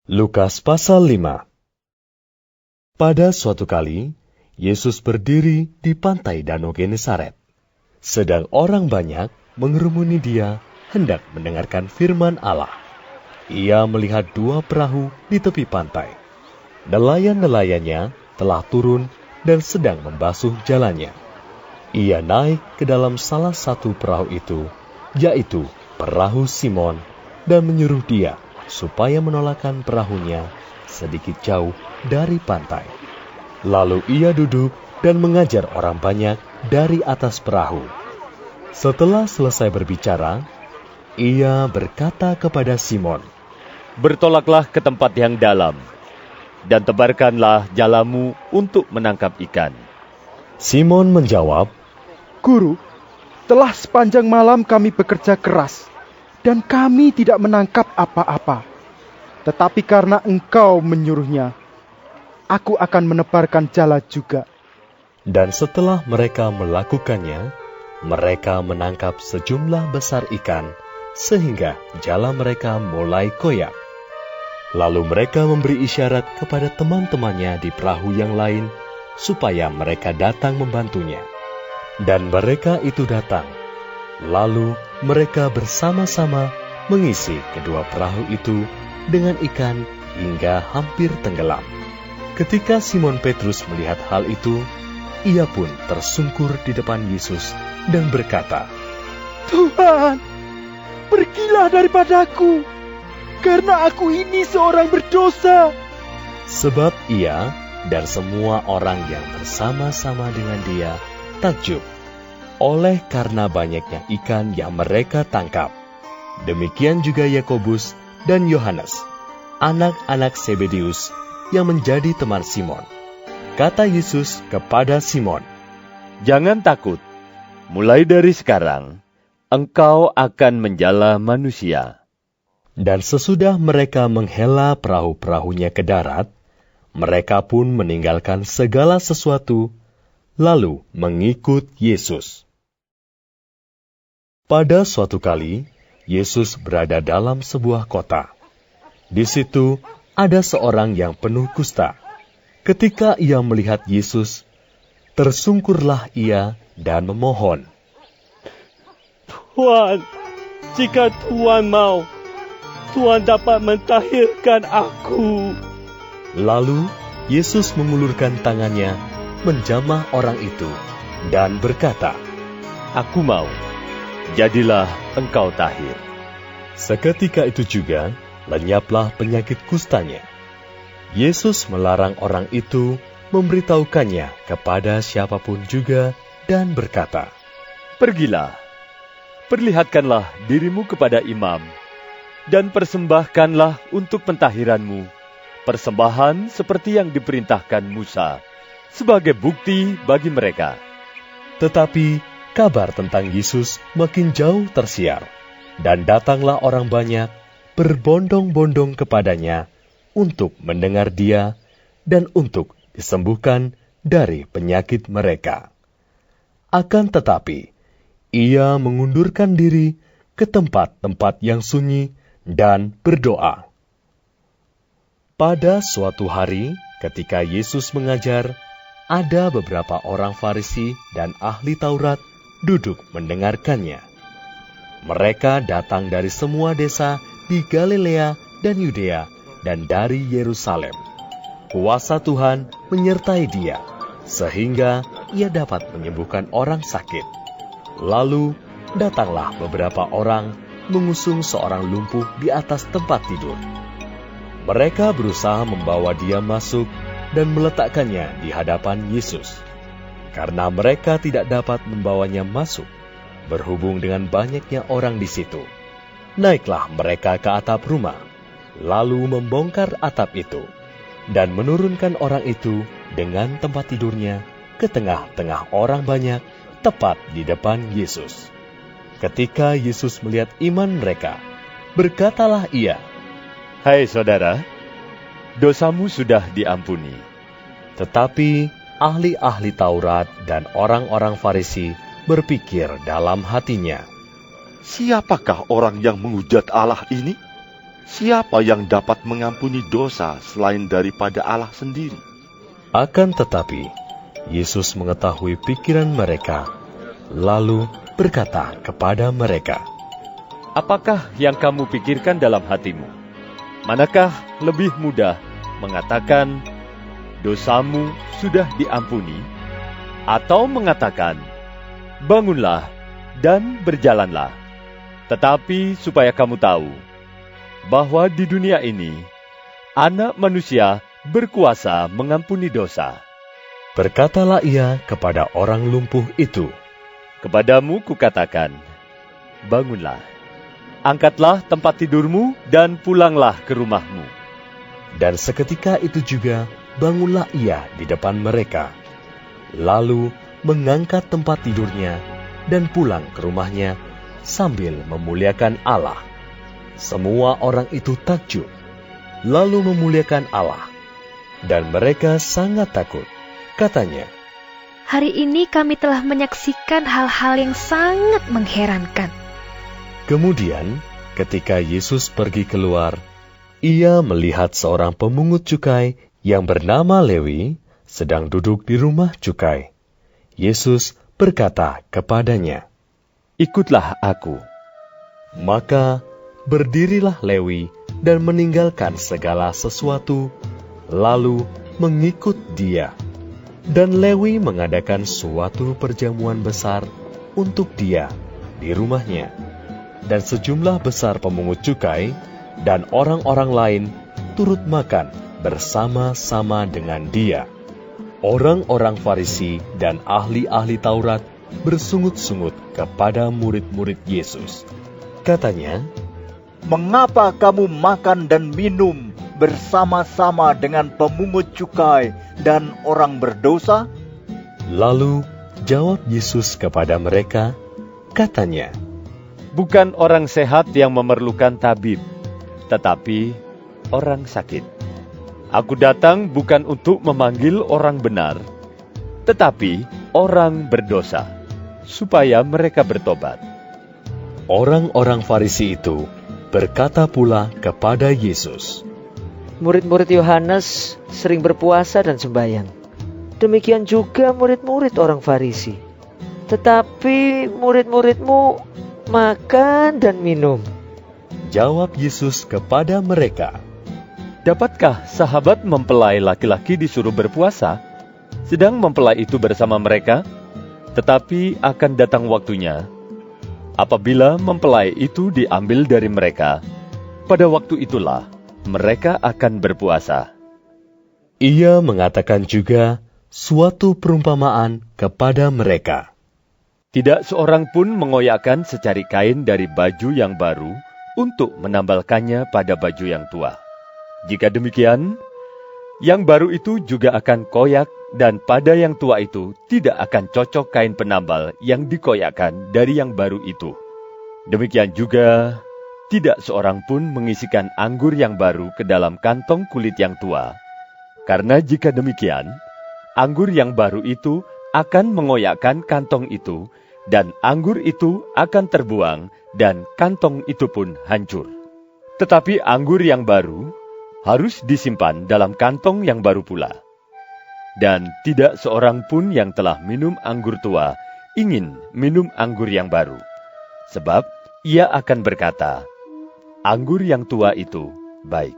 Lukas pasal 5. Pada suatu kali, Yesus berdiri di pantai Danau Genesaret. Sedang orang banyak mengerumuni dia hendak mendengarkan firman Allah. Ia melihat 2 perahu di tepi pantai. Nelayan-nelayannya telah turun dan sedang membasuh jalannya. Ia naik ke dalam salah satu perahu itu, yaitu perahu Simon, dan menyuruh dia supaya menolakkan perahunya sedikit jauh dari pantai. Lalu ia duduk dan mengajar orang banyak dari atas perahu. Setelah selesai berbicara, ia berkata kepada Simon, "Bertolaklah ke tempat yang dalam, dan tebarkanlah jalamu untuk menangkap ikan." Simon menjawab, "Guru, telah sepanjang malam kami bekerja keras, dan kami tidak menangkap apa-apa. Tetapi karena Engkau menyuruhnya, aku akan menebarkan jala juga." Dan setelah mereka melakukannya, mereka menangkap sejumlah besar ikan, sehingga jala mereka mulai koyak. Lalu mereka memberi isyarat kepada teman-temannya di perahu yang lain, supaya mereka datang membantunya. Dan mereka itu datang. Lalu mereka bersama-sama mengisi kedua perahu itu dengan ikan hingga hampir tenggelam. Ketika Simon Petrus melihat hal itu, ia pun tersungkur di depan Yesus dan berkata, "Tuhan, pergilah daripadaku, karena aku ini seorang berdosa." Sebab ia dan semua orang yang bersama-sama dengan dia takjub oleh karena banyaknya ikan yang mereka tangkap. Demikian juga Yakobus dan Yohanes, anak-anak Zebedeus yang menjadi teman Simon. Kata Yesus kepada Simon, "Jangan takut, mulai dari sekarang, engkau akan menjala manusia." Dan sesudah mereka menghela perahu-perahunya ke darat, mereka pun meninggalkan segala sesuatu, lalu mengikut Yesus. Pada suatu kali, Yesus berada dalam sebuah kota. Di situ ada seorang yang penuh kusta. Ketika ia melihat Yesus, tersungkurlah ia dan memohon, "Tuhan, jika Tuhan mau, Tuhan dapat mentahirkan aku." Lalu Yesus mengulurkan tangannya, menjamah orang itu, dan berkata, "Aku mau, jadilah engkau tahir." Seketika itu juga, lenyaplah penyakit kustanya. Yesus melarang orang itu memberitahukannya kepada siapapun juga dan berkata, "Pergilah, perlihatkanlah dirimu kepada imam, dan persembahkanlah untuk pentahiranmu persembahan seperti yang diperintahkan Musa, sebagai bukti bagi mereka." Tetapi kabar tentang Yesus makin jauh tersiar, dan datanglah orang banyak berbondong-bondong kepadanya untuk mendengar dia dan untuk disembuhkan dari penyakit mereka. Akan tetapi, ia mengundurkan diri ke tempat-tempat yang sunyi dan berdoa. Pada suatu hari, ketika Yesus mengajar, ada beberapa orang Farisi dan ahli Taurat duduk mendengarkannya. Mereka datang dari semua desa di Galilea dan Yudea dan dari Yerusalem. Kuasa Tuhan menyertai dia, sehingga ia dapat menyembuhkan orang sakit. Lalu datanglah beberapa orang mengusung seorang lumpuh di atas tempat tidur. Mereka berusaha membawa dia masuk dan meletakkannya di hadapan Yesus. Karena mereka tidak dapat membawanya masuk, berhubung dengan banyaknya orang di situ, naiklah mereka ke atap rumah, lalu membongkar atap itu, dan menurunkan orang itu dengan tempat tidurnya ke tengah-tengah orang banyak, tepat di depan Yesus. Ketika Yesus melihat iman mereka, berkatalah ia, "Hai saudara, dosamu sudah diampuni." Tetapi ahli-ahli Taurat dan orang-orang Farisi berpikir dalam hatinya, "Siapakah orang yang menghujat Allah ini? siapa yang dapat mengampuni dosa selain daripada Allah sendiri?" Akan tetapi, Yesus mengetahui pikiran mereka, lalu berkata kepada mereka, Apakah yang kamu pikirkan dalam hatimu? Manakah lebih mudah mengatakan, dosamu sudah diampuni, atau mengatakan, bangunlah dan berjalanlah? Tetapi supaya kamu tahu, bahwa di dunia ini, Anak Manusia berkuasa mengampuni dosa. Berkatalah ia kepada orang lumpuh itu, Kepadamu kukatakan, bangunlah, angkatlah tempat tidurmu dan pulanglah ke rumahmu. dan seketika itu juga bangunlah ia di depan mereka, lalu mengangkat tempat tidurnya dan pulang ke rumahnya sambil memuliakan Allah. Semua orang itu takjub, lalu memuliakan Allah, dan mereka sangat takut. Katanya, Hari ini kami telah menyaksikan hal-hal yang sangat mengherankan. kemudian ketika Yesus pergi keluar, ia melihat seorang pemungut cukai yang bernama Lewi sedang duduk di rumah cukai. Yesus berkata kepadanya, Ikutlah aku. Maka berdirilah Lewi dan meninggalkan segala sesuatu, lalu mengikut dia. Dan Lewi mengadakan suatu perjamuan besar untuk dia di rumahnya. Dan sejumlah besar pemungut cukai dan orang-orang lain turut makan bersama-sama dengan dia. Orang-orang Farisi dan ahli-ahli Taurat bersungut-sungut kepada murid-murid Yesus. Katanya, "Mengapa kamu makan dan minum bersama-sama dengan pemungut cukai dan orang berdosa?" Lalu jawab Yesus kepada mereka, katanya, Bukan orang sehat yang memerlukan tabib, tetapi orang sakit. Aku datang bukan untuk memanggil orang benar, tetapi orang berdosa, supaya mereka bertobat. Orang-orang Farisi itu berkata pula kepada Yesus, Murid-murid Yohanes sering berpuasa dan sembahyang. Demikian juga murid-murid orang Farisi. Tetapi murid-muridmu makan dan minum. Jawab Yesus kepada mereka, Dapatkah sahabat mempelai laki-laki disuruh berpuasa, sedang mempelai itu bersama mereka? Tetapi akan datang waktunya, apabila mempelai itu diambil dari mereka, pada waktu itulah mereka akan berpuasa. Ia mengatakan juga suatu perumpamaan kepada mereka. Tidak seorang pun mengoyakkan secari kain dari baju yang baru untuk menambalkannya pada baju yang tua. Jika demikian, yang baru itu juga akan koyak, dan pada yang tua itu tidak akan cocok kain penambal yang dikoyakkan dari yang baru itu. Demikian juga, tidak seorang pun mengisikan anggur yang baru ke dalam kantong kulit yang tua. Karena jika demikian, anggur yang baru itu akan mengoyakkan kantong itu, dan anggur itu akan terbuang, dan kantong itu pun hancur. Tetapi anggur yang baru harus disimpan dalam kantong yang baru pula. Dan tidak seorang pun yang telah minum anggur tua ingin minum anggur yang baru. Sebab ia akan berkata, anggur yang tua itu baik.